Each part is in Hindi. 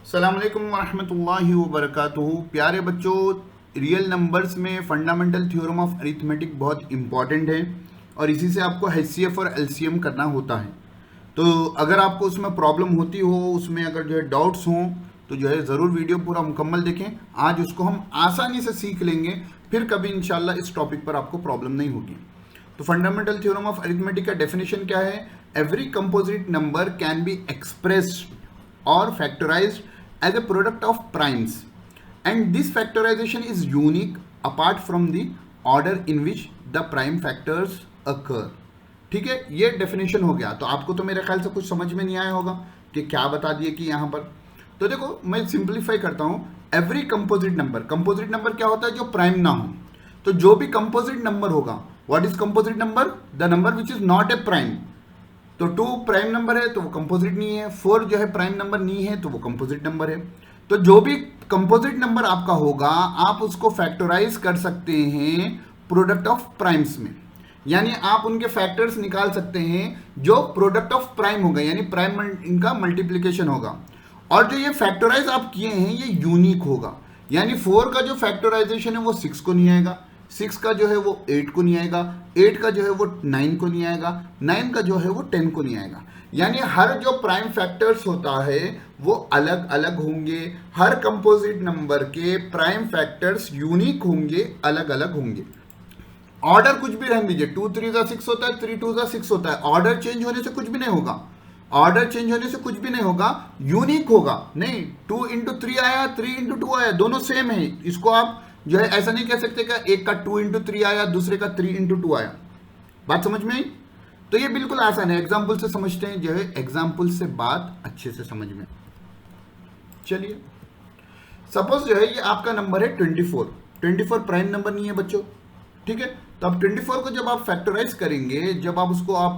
अस्सलाम वालेकुम वरहमतुल्लाहि वबरकातुहू। प्यारे बच्चों, रियल नंबर्स में फंडामेंटल थ्योरम ऑफ अरिथमेटिक बहुत इंपॉर्टेंट है और इसी से आपको एचसीएफ और एलसीएम करना होता है। तो अगर आपको उसमें प्रॉब्लम होती हो, उसमें अगर जो है डाउट्स हों, तो जो है ज़रूर वीडियो पूरा मुकम्मल देखें। आज उसको हम आसानी से सीख लेंगे, फिर कभी इंशाल्लाह इस टॉपिक पर आपको प्रॉब्लम नहीं होगी। तो फंडामेंटल थ्योरम ऑफ अरिथमेटिक का डेफिनेशन क्या है? Every composite number can be expressed or factorized as a product of primes, and this factorization is unique apart from the order in which the prime factors occur। ठीक है, ये डेफिनेशन हो गया। तो आपको तो मेरे ख्याल से कुछ समझ में नहीं आया होगा कि क्या बता दिए कि यहाँ पर। तो देखो, मैं सिंप्लीफाई करता हूँ। एवरी कंपोजिट नंबर क्या होता है? जो प्राइम ना हो। तो जो भी कंपोजिट नंबर होगा, what is composite number? The number which is not a prime. तो 2 प्राइम नंबर है तो वो कंपोजिट नहीं है, 4 जो है प्राइम नंबर नहीं है तो वो कंपोजिट नंबर है। तो जो भी कंपोजिट नंबर आपका होगा, आप उसको फैक्टराइज कर सकते हैं प्रोडक्ट ऑफ प्राइम्स में, यानी आप उनके फैक्टर्स निकाल सकते हैं जो प्रोडक्ट ऑफ प्राइम होगा, यानी प्राइम इनका मल्टीप्लीकेशन होगा। और जो ये फैक्टराइज आप किए हैं ये यूनिक होगा, यानी 4 का जो फैक्टराइजेशन है वो 6 को नहीं आएगा, 6 का जो है वो 8 को नहीं आएगा, 8 का जो है वो 9 को नहीं आएगा, 9 का जो है वो 10 को नहीं आएगा। यानी हर जो प्राइम फैक्टर्स होता है वो अलग अलग होंगे। हर कंपोजिट नंबर के प्राइम फैक्टर्स यूनिक होंगे, अलग अलग होंगे। ऑर्डर कुछ भी रहने दीजिए, 2 3 6 होता है, 3 2 6 होता है। ऑर्डर चेंज होने से कुछ भी नहीं होगा, ऑर्डर चेंज होने से कुछ भी नहीं होगा, यूनिक होगा। नहीं, 2 इंटू 3 आया, 3 इंटू 2 आया, दोनों सेम है। इसको आप जो है ऐसा नहीं कह सकते कि एक का 2 इंटू 3 आया, दूसरे का 3 इंटू 2 आया। बात समझ में आई? तो ये बिल्कुल आसान है, एग्जाम्पल से समझते हैं, जो है एग्जाम्पल से बात अच्छे से समझ में। चलिए, सपोज जो है ये आपका नंबर है 24 प्राइम नंबर नहीं है बच्चों, ठीक है। तो अब 24 को जब आप फैक्टराइज करेंगे, जब आप उसको आप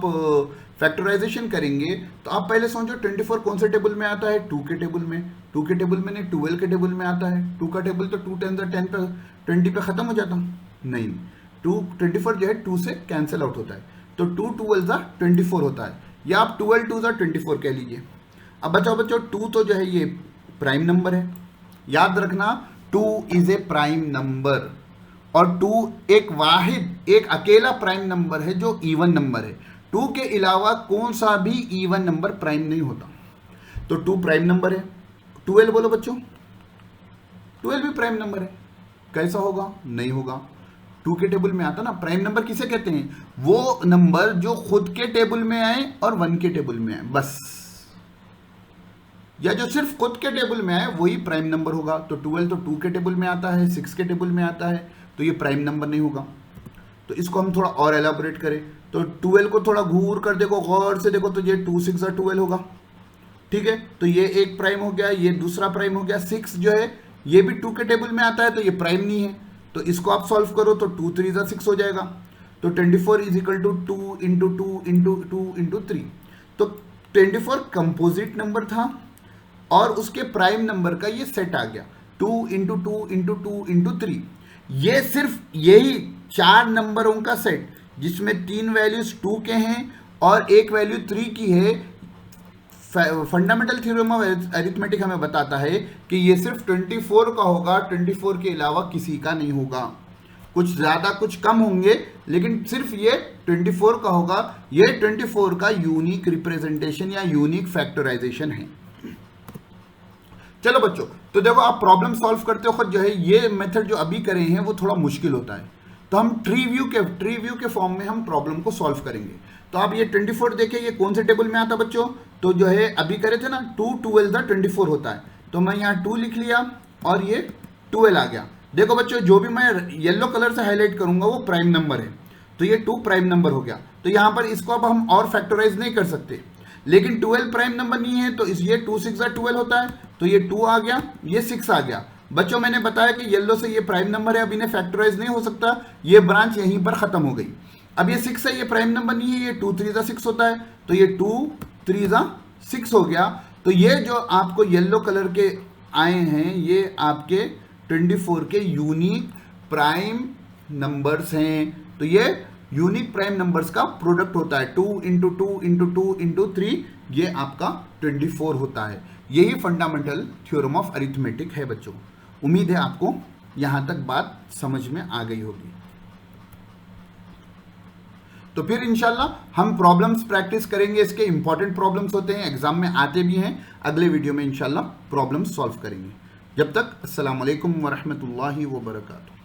फैक्टराइजेशन करेंगे, तो आप पहले समझो 24 कौन से टेबल में आता है? 2 के टेबल में। 2 के टेबल में नहीं, 12 के टेबल में आता है। 2 का टेबल तो 2 10 10 पे 20 पे खत्म हो जाता। नहीं, 24 जो है 2 से कैंसिल आउट होता है, तो 2 12 24 होता है, या आप 12 2 24 कह लीजिए। अब बचाओ बच्चों, 2 तो जो है ये प्राइम नंबर है, याद रखना 2 इज ए प्राइम नंबर, और 2 एक वाहिद, एक अकेला प्राइम नंबर है जो इवन नंबर है। 2 के अलावा कौन सा भी इवन नंबर प्राइम नहीं होता। तो 2 प्राइम नंबर है। 12 बोलो बच्चों, 12 भी प्राइम नंबर है। कैसा होगा? नहीं होगा, 2 के टेबल में आता ना। प्राइम नंबर किसे कहते हैं? वो नंबर जो खुद के टेबल में आए और 1 के टेबल में आए, बस, या जो सिर्फ खुद के टेबल में आए वही प्राइम नंबर होगा। तो 12 तो 2 के टेबल में आता है, 6 के टेबल में आता है, तो ये प्राइम नंबर नहीं होगा। तो इसको हम थोड़ा और एलाबोरेट करें, तो 12 को थोड़ा घूर कर देखो, गौर से देखो, तो ये 2 6 12 होगा, ठीक है। तो ये एक प्राइम हो गया, ये दूसरा प्राइम हो गया। 6 जो है ये भी 2 के टेबल में आता है, तो ये प्राइम नहीं है। तो इसको आप सॉल्व करो तो 2 3 6 हो जाएगा। तो 24 is equal to 2 into 2 into 2 into 3। तो 24 कंपोजिट नंबर था और उसके प्राइम नंबर का ये सेट आ गया, 2 इंटू 2 इंटू 2 इंटू 3। ये सिर्फ यही 4 नंबरों का सेट, जिसमें 3 वैल्यूज 2 के हैं और एक वैल्यू 3 की है। फंडामेंटल थ्योरम ऑफ अरिथमेटिक हमें बताता है कि ये सिर्फ 24 का होगा, 24 के अलावा किसी का नहीं होगा। कुछ ज़्यादा कुछ कम होंगे, लेकिन सिर्फ ये 24 का होगा। ये 24 का यूनिक रिप्रेजेंटेशन या यूनिक फैक्टराइजेशन है। चलो बच्चों, तो देखो, आप प्रॉब्लम सॉल्व करते हो जो है ये मेथड जो अभी करे हैं वो थोड़ा मुश्किल होता है, तो हम ट्री व्यू के फॉर्म में हम प्रॉब्लम को सॉल्व करेंगे। तो आप ये 24 देखें, ये कौन से टेबल में आता बच्चों? तो जो है अभी करे थे ना, 2 12 24 होता है, तो मैं यहाँ 2 लिख लिया और ये 12 आ गया। देखो बच्चों, जो भी मैं येलो कलर से हाईलाइट करूंगा वो प्राइम नंबर है, तो ये 2 प्राइम नंबर हो गया। तो यहाँ पर इसको अब हम और फैक्टराइज नहीं कर सकते, लेकिन 12 प्राइम नंबर नहीं है, तो ये 2 6 12 होता है, तो ये 2 आ गया, ये 6 आ गया। बच्चों, मैंने बताया कि येलो से ये प्राइम नंबर है, अब इन्हें फैक्टराइज नहीं हो सकता, ये ब्रांच यहीं पर खत्म हो गई। अब ये 6 है, ये प्राइम नंबर नहीं है, ये 2 3 6 होता है, तो ये 2 3 6 हो गया। तो ये जो आपको येलो कलर के आए हैं, ये आपके 24 के यूनिक प्राइम नंबर्स हैं। तो ये यूनिक प्राइम नंबर्स का प्रोडक्ट होता है, 2 इंटू 2 इंटू 2 इंटू 3, ये आपका 24 होता है। यही फंडामेंटल थ्योरम ऑफ अरिथमेटिक है बच्चों। उम्मीद है आपको यहां तक बात समझ में आ गई होगी। तो फिर इंशाल्लाह हम प्रॉब्लम्स प्रैक्टिस करेंगे, इसके इंपॉर्टेंट प्रॉब्लम्स होते हैं, एग्जाम में आते भी हैं। अगले वीडियो में इंशाल्लाह प्रॉब्लम्स सॉल्व करेंगे। जब तक अस्सलाम वालेकुम व रहमतुल्लाहि व बरकातुहू।